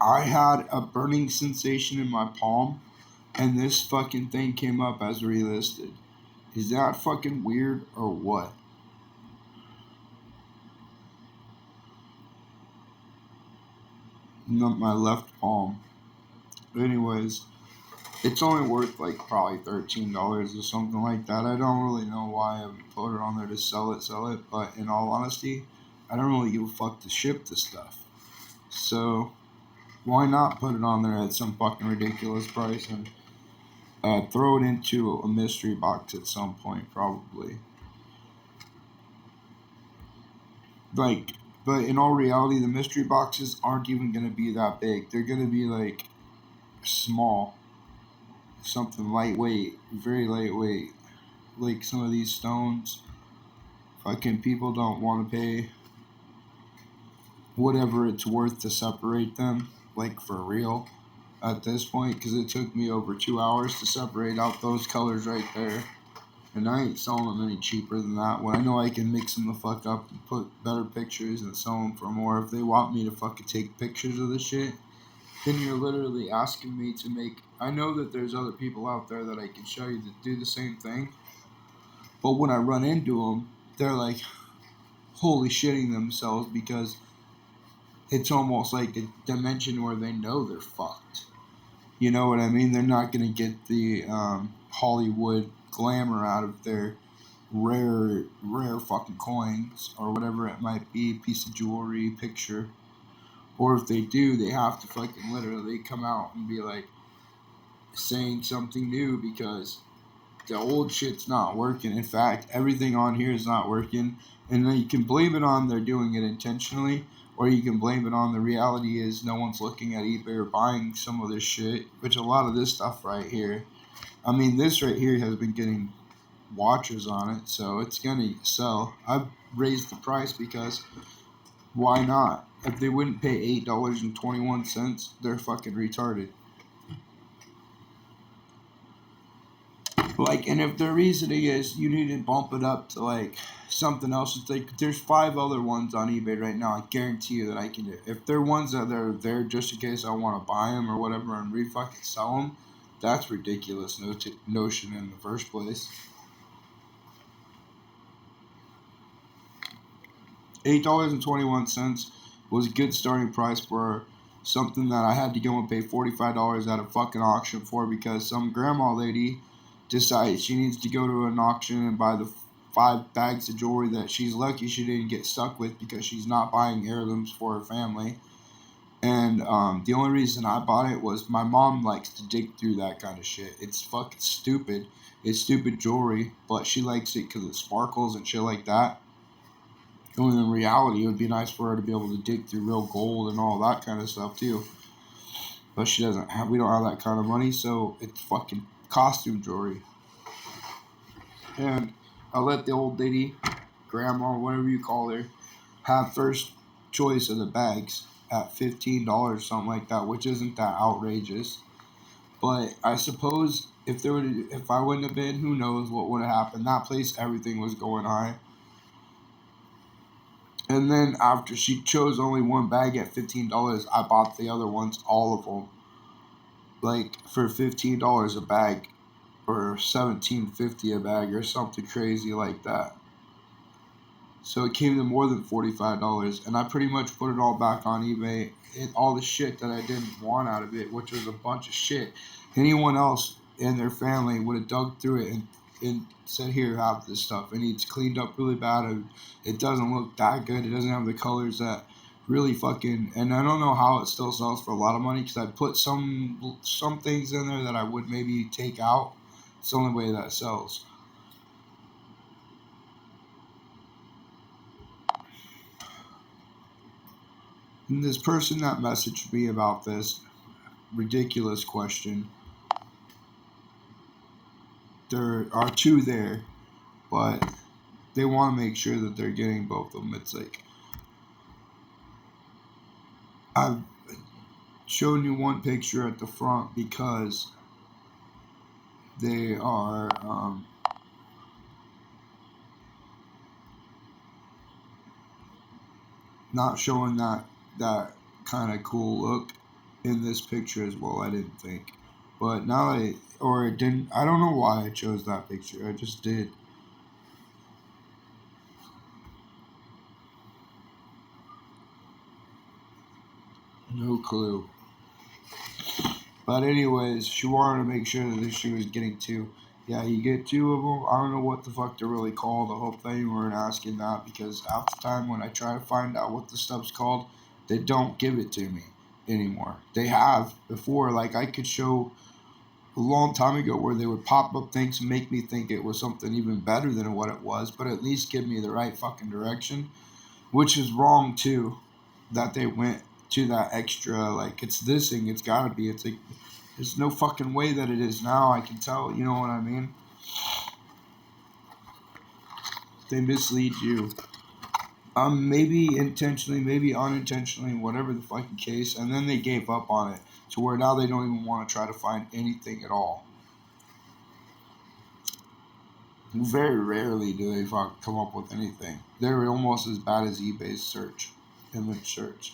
I had a burning sensation in my palm, and this fucking thing came up as relisted. Is that fucking weird or what? Not my left palm. Anyways, it's only worth like probably $13 or something like that. I don't really know why I would put it on there to sell it. But in all honesty, I don't really give a fuck to ship this stuff. So why not put it on there at some fucking ridiculous price and throw it into a mystery box at some point, probably. Like, but in all reality, the mystery boxes aren't even gonna be that big. They're gonna be like small, something lightweight, very lightweight. Like some of these stones, fucking people don't want to pay whatever it's worth to separate them, like for real, at this point, because it took me over 2 hours to separate out those colors right there. And I ain't selling them any cheaper than that when I know I can mix them the fuck up and put better pictures and sell them for more. If they want me to fucking take pictures of the shit, then you're literally asking me to make. I know that there's other people out there that I can show you that do the same thing, but when I run into them, they're like holy shitting themselves because it's almost like a dimension where they know they're fucked. You know what I mean? They're not gonna get the Hollywood glamour out of their rare fucking coins or whatever it might be, piece of jewelry, picture. Or if they do, they have to fucking literally come out and be like saying something new because the old shit's not working. In fact, everything on here is not working. And then you can blame it on they're doing it intentionally, or you can blame it on the reality is no one's looking at eBay or buying some of this shit, which a lot of this stuff right here. I mean, this right here has been getting watchers on it, so it's gonna sell. I've raised the price because why not? If they wouldn't pay $8.21, they're fucking retarded. Like, and if their reasoning is you need to bump it up to like something else, it's like there's five other ones on eBay right now. I guarantee you that I can do. If they're ones that are there just in case I want to buy them or whatever and fucking sell them, that's ridiculous notion in the first place. $8.21 was a good starting price for something that I had to go and pay $45 at a fucking auction for because some grandma lady decides she needs to go to an auction and buy the 5 bags of jewelry that she's lucky she didn't get stuck with because she's not buying heirlooms for her family. And the only reason I bought it was my mom likes to dig through that kind of shit. It's fucking stupid. It's stupid jewelry, but she likes it because it sparkles and shit like that. And in reality, it would be nice for her to be able to dig through real gold and all that kind of stuff too. But she doesn't have. We don't have that kind of money, so it's fucking costume jewelry. And I let the old lady, grandma, whatever you call her, have first choice of the bags at $15, something like that, which isn't that outrageous. But I suppose if I wouldn't have been, who knows what would have happened. That place, everything was going high. And then after she chose only one bag at $15, I bought the other ones, all of them, like for $15 a bag, or $17.50 a bag, or something crazy like that. So it came to more than $45, and I pretty much put it all back on eBay. All the shit that I didn't want out of it, which was a bunch of shit. Anyone else in their family would have dug through it and said, "Here, have this stuff," and it's cleaned up really bad. And it doesn't look that good. It doesn't have the colors that really fucking. And I don't know how it still sells for a lot of money because I put some things in there that I would maybe take out. It's the only way that sells. And this person that messaged me about this ridiculous question, there are two there, but they want to make sure that they're getting both of them. It's like I've shown you one picture at the front because they are not showing that kind of cool look. in this picture as well. I didn't think, but now or it didn't. I don't know why I chose that picture. I just did. No clue. But anyways, she wanted to make sure that she was getting two. Yeah, you get two of them. I don't know what the fuck they're really called. I hope that you weren't asking that because half the time when I try to find out what the stuff's called, they don't give it to me anymore. They have before. Like I could show a long time ago where they would pop up things and make me think it was something even better than what it was, but at least give me the right fucking direction, which is wrong too. That they went to that extra like it's this thing. It's gotta be. It's like there's no fucking way that it is now. I can tell. You know what I mean? They mislead you. Maybe intentionally, maybe unintentionally, whatever the fucking case, and then they gave up on it to where now they don't even want to try to find anything at all. Very rarely do they come up with anything. They're almost as bad as eBay's search, image search.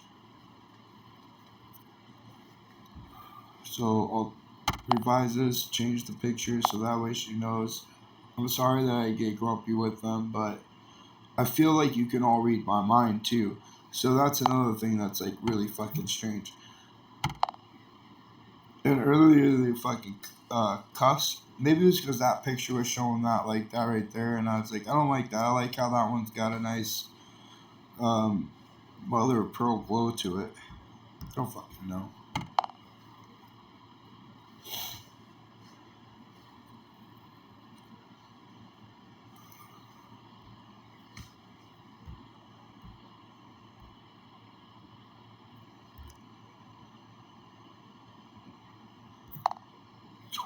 So I'll revise this, change the picture so that way she knows. I'm sorry that I get grumpy with them, but I feel like you can all read my mind too. So that's another thing that's like really fucking strange. And earlier they fucking cussed. Maybe it was because that picture was showing that like that right there, and I was like, I don't like that. I like how that one's got a nice mother of pearl glow to it. I don't fucking know.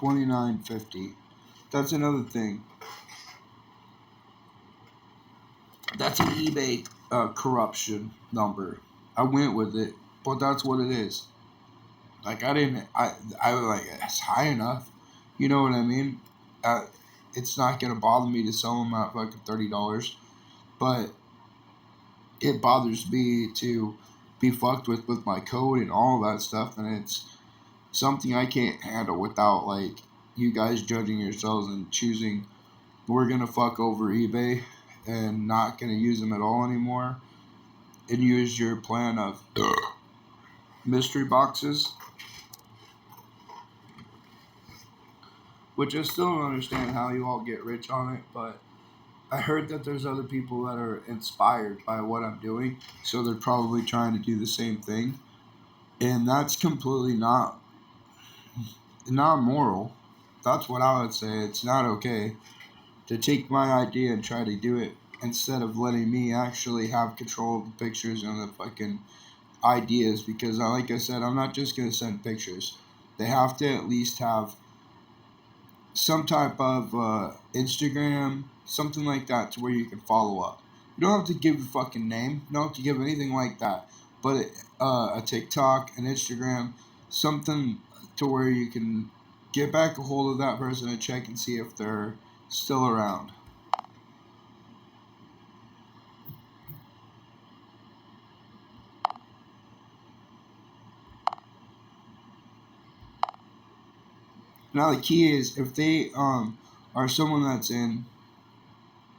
29.50. That's another thing. That's an eBay corruption number. I went with it, but that's what it is. Like I didn't. I was like it's high enough. You know what I mean? Uh, it's not gonna bother me to sell them at fucking $30, but it bothers me to be fucked with my code and all that stuff, and it's something I can't handle without like you guys judging yourselves and choosing we're gonna fuck over eBay and not gonna use them at all anymore and use your plan of mystery boxes, which I still don't understand how you all get rich on it, but I heard that there's other people that are inspired by what I'm doing, so they're probably trying to do the same thing, and that's completely not moral. That's what I would say. It's not okay to take my idea and try to do it instead of letting me actually have control of the pictures and the fucking ideas. Because, like I said, I'm not just gonna send pictures. They have to at least have some type of Instagram, something like that, to where you can follow up. You don't have to give your fucking name. You don't have to give anything like that. But a TikTok, an Instagram, something to where you can get back a hold of that person and check and see if they're still around. Now the key is if they are someone that's in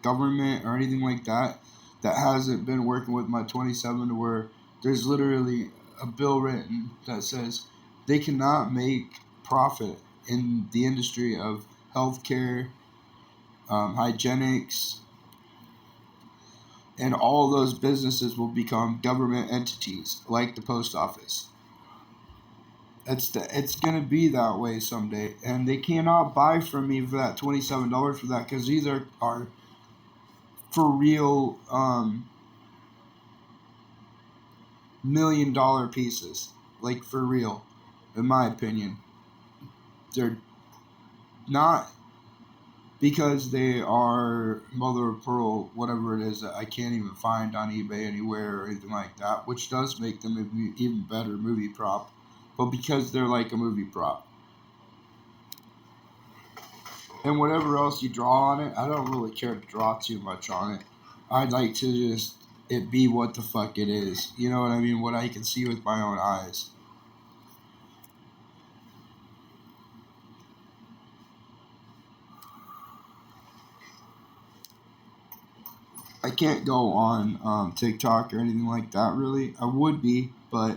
government or anything like that that hasn't been working with my 27 to where there's literally a bill written that says they cannot make profit in the industry of healthcare, hygienics, and all those businesses will become government entities like the post office. It's gonna be that way someday, and they cannot buy from me for that $27 for that because these are for real $1 million pieces, like for real, in my opinion. They're not because they are mother of pearl, whatever it is that I can't even find on eBay anywhere or anything like that, which does make them an even better movie prop, but because they're like a movie prop. And whatever else you draw on it, I don't really care to draw too much on it. I'd like to just it be what the fuck it is. You know what I mean? What I can see with my own eyes. I can't go on TikTok or anything like that. Really, I would be, but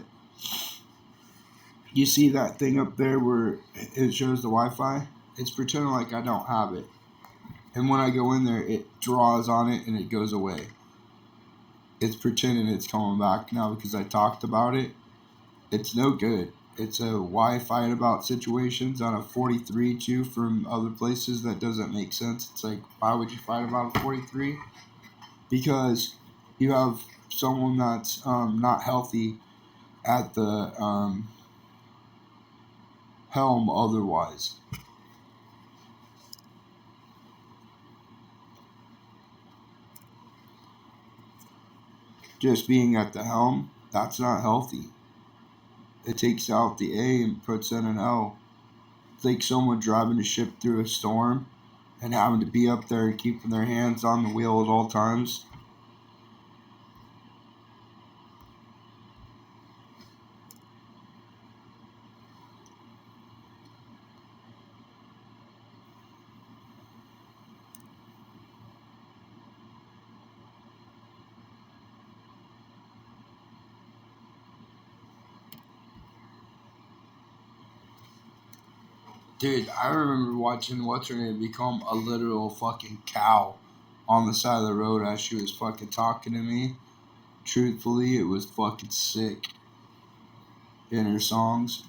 you see that thing up there where it shows the Wi-Fi? It's pretending like I don't have it, and when I go in there, it draws on it and it goes away. It's pretending it's coming back now because I talked about it. It's no good. It's a why fight about situations on a 43 too from other places that doesn't make sense. It's like, why would you fight about a 43? Because you have someone that's not healthy at the helm otherwise. Just being at the helm, that's not healthy. It takes out the A and puts in an L. It's like someone driving a ship through a storm and having to be up there and keeping their hands on the wheel at all times. Dude, I remember watching what's her name become a literal fucking cow on the side of the road as she was fucking talking to me. Truthfully, it was fucking sick in her songs.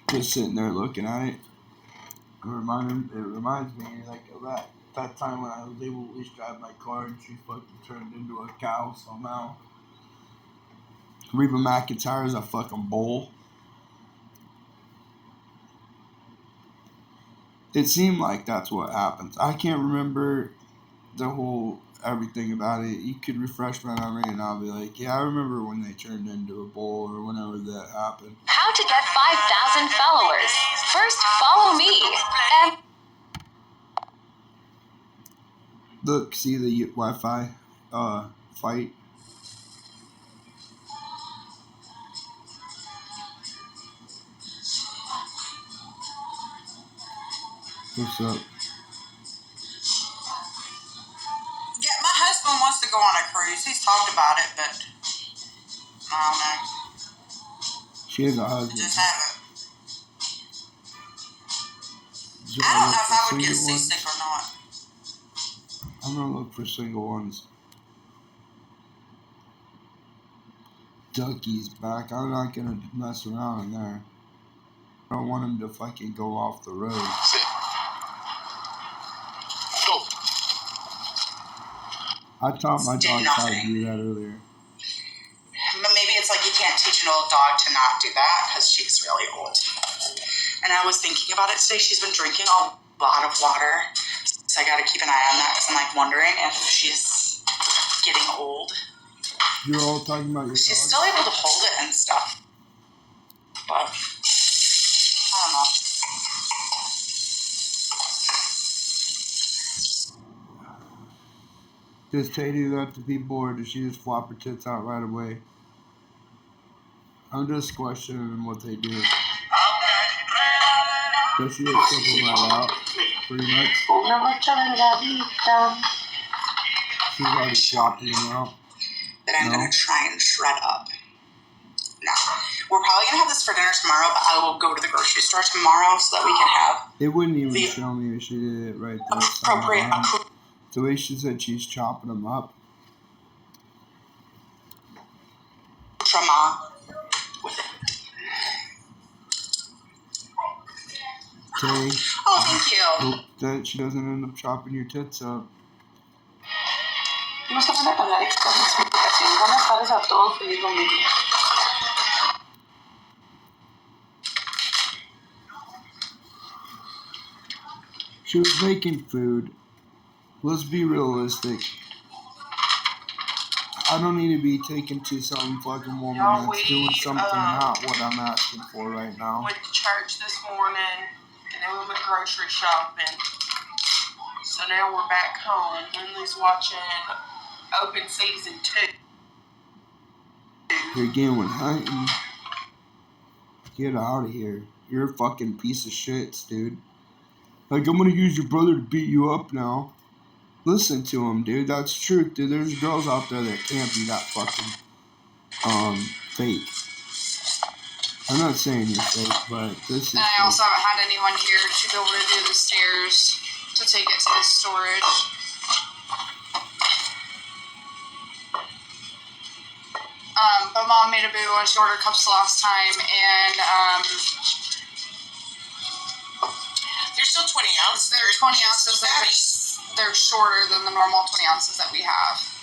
Just sitting there looking at it. It reminds me like of that time when I was able to at least drive my car and she fucking turned into a cow somehow. Reba McEntire is a fucking bull. It seemed like that's what happens. I can't remember the whole everything about it. You could refresh my memory and I'll be like, yeah, I remember when they turned into a bull or whenever that happened. How to get 5,000 followers. First, follow me. And Look, see the Wi-Fi fight. What's up? Yeah, my husband wants to go on a cruise. He's talked about it, but I don't know. She has a husband. Just haven't. So I don't know if I would single get seasick ones. or not. I'm gonna look for single ones. Ducky's back. I'm not gonna mess around in there. I don't want him to fucking go off the road. I taught my dog how to do that earlier. But maybe it's like you can't teach an old dog to not do that because she's really old. And I was thinking about it today. She's been drinking a lot of water. So I got to keep an eye on that because I'm like wondering if she's getting old. You're all talking about your She's dog? still able to hold it and stuff. But I don't know. Does Tay do that to people or does she just flop her tits out right away? I'm just questioning what they do. Does she just flip them right out? Pretty much. She's already flopping them out. That I'm going to try and shred up. No. We're probably going to have this for dinner tomorrow, but I will go to the grocery store tomorrow so that we can have it wouldn't even show me if she did it right there. appropriate. The way she said she's chopping them up. Tay. Oh, thank you. Hope that she doesn't end up chopping your tits up. She was making food. Let's be realistic. I don't need to be taken to some fucking woman that's doing something not what I'm asking for right now. Went to church this morning, and then we went grocery shopping. So now we're back home. Lindley's watching Open Season 2. You're going hunting. Get out of here. You're a fucking piece of shit, dude. Like, I'm gonna use your brother to beat you up now. Listen to him, dude. That's truth, dude. There's girls out there that can't be that fucking, fake. I'm not saying you're fake, but this is And I fake. also haven't had anyone here to be able to do the stairs to take it to the storage. But Mom made a boo when she ordered cups last time, and They're still 20 ounces. they're 20 ounces. They're shorter than the normal 20 ounces that we have.